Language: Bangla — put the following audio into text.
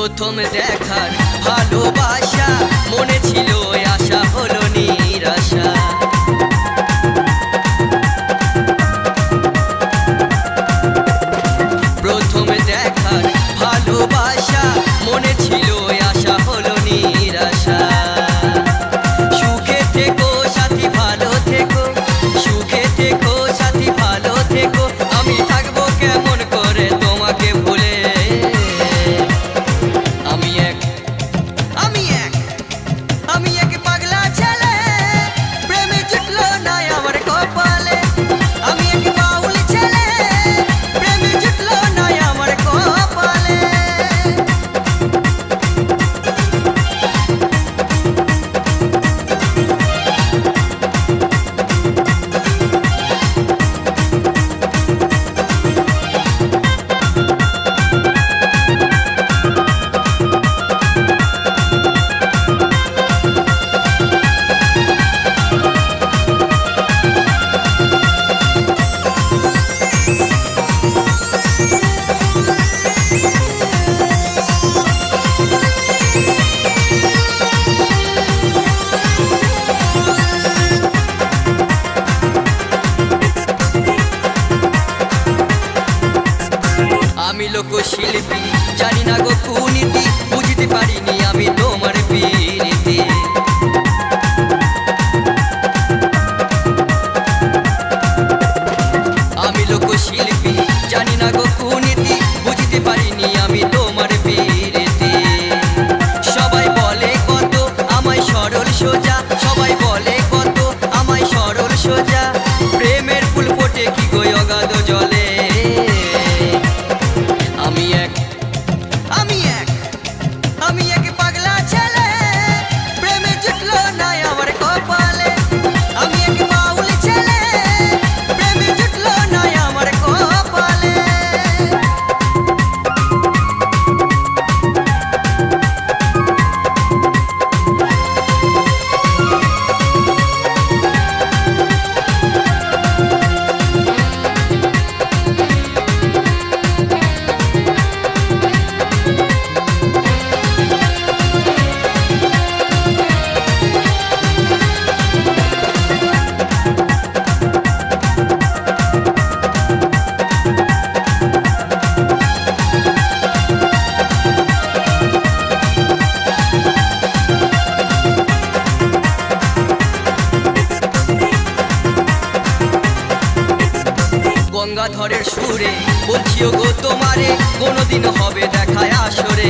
প্রথম দেখার ভালোবাসা মনে ছিল আশা হলো নিরাশা। প্রথম দেখার ভালোবাসা মনে ছিল আশা হলো নিরাশা। সুখে থেকো সাথী ভালো থেকো, সুখে থেকো সাথী ভালো থেকো, আমি থাকবো কেমন করে তোমাকে ভুলে। আমি এক পাগলা ছেলে, প্রেমে জুটলো না আমার কপালে। আমি এক বাউল ছেলে, প্রেমে জুটলো না আমার কপালে। আমি লোকশিল্পী, জানি না গো কুনীতি, বুঝতে পারিনি আমি তোমার পীড়িতি। আমি লোকশিল্পী, জানি না গো কুনীতি, বুঝতে পারিনি আমি তোমার পীড়িতি। সবাই বলে কত আমায় সরল সোজা, সবাই বলে কত আমায় সরল সোজা, প্রেমের ফুল ফোটে কি গো অগাধ জলে। আমি এক পাগলা ছেলে, প্রেমে জুটলো না আমার কপালে। আমি এক বাউল ছেলে, প্রেমে জুটলো না আমার কপালে। গঙ্গাধরের সুরে বলছিও গো তোমারে, কোনোদিন হবে দেখায় আসরে।